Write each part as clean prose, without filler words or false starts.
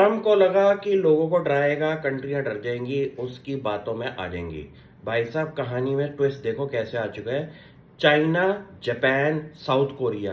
Trump को लगा कि लोगों को डराएगा, कंट्रियां डर जाएंगी, उसकी बातों में आ जाएंगी। भाई साहब, कहानी में ट्विस्ट देखो कैसे आ चुका है। चाइना, जापान, साउथ कोरिया,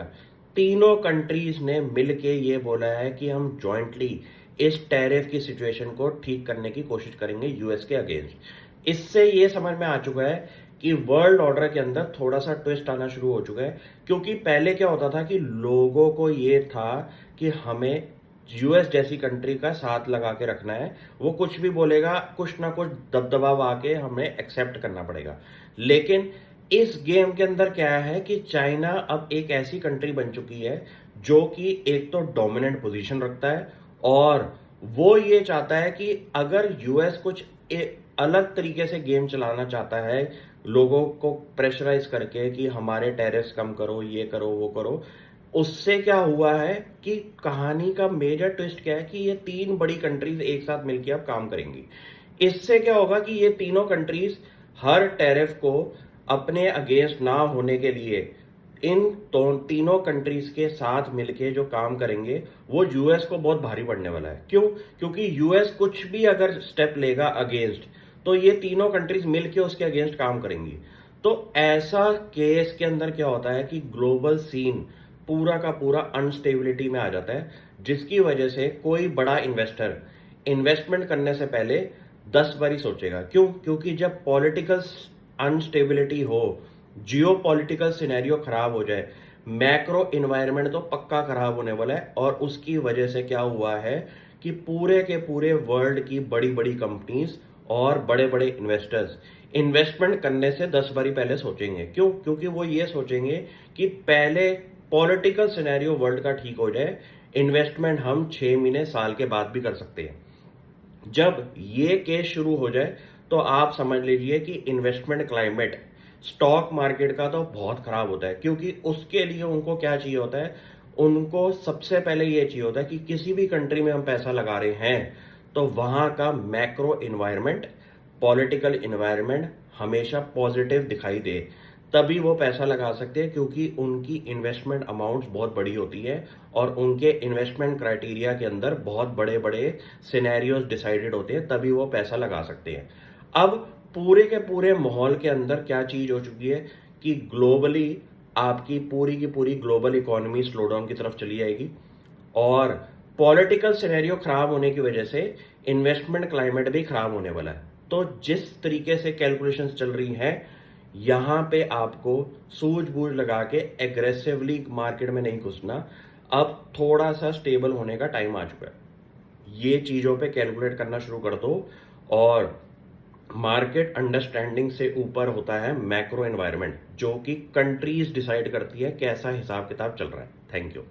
तीनों कंट्रीज ने मिलके ये बोला है कि हम जॉइंटली इस टैरिफ की सिचुएशन को ठीक करने की कोशिश करेंगे यूएस के अगेंस्ट। इससे ये समझ में आ चुका है कि वर्ल्ड ऑर्डर के अंदर थोड़ा सा ट्विस्ट आना शुरू हो चुका है। क्योंकि पहले क्या होता था कि लोगों को ये था कि हमें यूएस जैसी कंट्री का साथ लगा के रखना है, वो कुछ भी बोलेगा कुछ ना कुछ दबदबा आके हमें एक्सेप्ट करना पड़ेगा। लेकिन इस गेम के अंदर क्या है कि चाइना अब एक ऐसी कंट्री बन चुकी है जो कि एक तो डोमिनेंट पोजीशन रखता है, और वो ये चाहता है कि अगर यूएस कुछ अलग तरीके से गेम चलाना चाहता है, लोगों को प्रेशराइज करके कि हमारे टैरिफ्स कम करो, ये करो, वो करो, उससे क्या हुआ है कि कहानी का मेजर ट्विस्ट क्या है कि ये तीन बड़ी कंट्रीज एक साथ मिलकर अब काम करेंगी। इससे क्या होगा कि ये तीनों कंट्रीज हर टैरिफ को अपने अगेंस्ट ना होने के लिए इन तो तीनों कंट्रीज के साथ मिलके जो काम करेंगे वो यूएस को बहुत भारी पड़ने वाला है। क्यों? क्योंकि यूएस कुछ भी अगर स्टेप लेगा अगेंस्ट, तो ये तीनों कंट्रीज मिलके उसके अगेंस्ट काम करेंगी। तो ऐसा केस के अंदर क्या होता है कि ग्लोबल सीन पूरा का पूरा अनस्टेबिलिटी में आ जाता है, जिसकी वजह से कोई बड़ा इन्वेस्टर इन्वेस्टमेंट करने से पहले 10 बारी सोचेगा। क्यों? क्योंकि जब पॉलिटिकल अनस्टेबिलिटी हो, जियो पॉलिटिकल सिनेरियो खराब हो जाए, मैक्रो इन्वायरमेंट तो पक्का खराब होने वाला है। और उसकी वजह से क्या हुआ है कि पूरे के पूरे वर्ल्ड की बड़ी बड़ी कंपनीज और बड़े बड़े इन्वेस्टर्स इन्वेस्टमेंट करने से 10 बारी पहले सोचेंगे। क्यों? क्योंकि वो ये सोचेंगे कि पहले पॉलिटिकल सिनेरियो वर्ल्ड का ठीक हो जाए, इन्वेस्टमेंट हम 6 महीने साल के बाद भी कर सकते हैं। जब ये केस शुरू हो जाए तो आप समझ लीजिए कि इन्वेस्टमेंट क्लाइमेट स्टॉक मार्केट का तो बहुत खराब होता है। क्योंकि उसके लिए उनको क्या चाहिए होता है, उनको सबसे पहले ये चाहिए होता है कि किसी भी कंट्री में हम पैसा लगा रहे हैं तो वहां का मैक्रो इन्वायरमेंट, पॉलिटिकल इन्वायरमेंट हमेशा पॉजिटिव दिखाई दे, तभी वो पैसा लगा सकते हैं। क्योंकि उनकी इन्वेस्टमेंट अमाउंट्स बहुत बड़ी होती है और उनके इन्वेस्टमेंट क्राइटेरिया के अंदर बहुत बड़े बड़े सिनेरियोज डिसाइडेड होते हैं, तभी वो पैसा लगा सकते हैं। अब पूरे के पूरे माहौल के अंदर क्या चीज हो चुकी है कि ग्लोबली आपकी पूरी की पूरी ग्लोबल इकोनॉमी स्लोडाउन की तरफ चली जाएगी, और पॉलिटिकल सिनेरियो खराब होने की वजह से इन्वेस्टमेंट क्लाइमेट भी खराब होने वाला है। तो जिस तरीके से कैलकुलेशंस चल रही हैं, यहां पे आपको सूझबूझ लगा के एग्रेसिवली मार्केट में नहीं घुसना। अब थोड़ा सा स्टेबल होने का टाइम आ चुका है, ये चीजों पे कैलकुलेट करना शुरू कर दो। और मार्केट अंडरस्टैंडिंग से ऊपर होता है मैक्रो एनवायरनमेंट, जो कि कंट्रीज डिसाइड करती है कैसा हिसाब किताब चल रहा है। Thank you.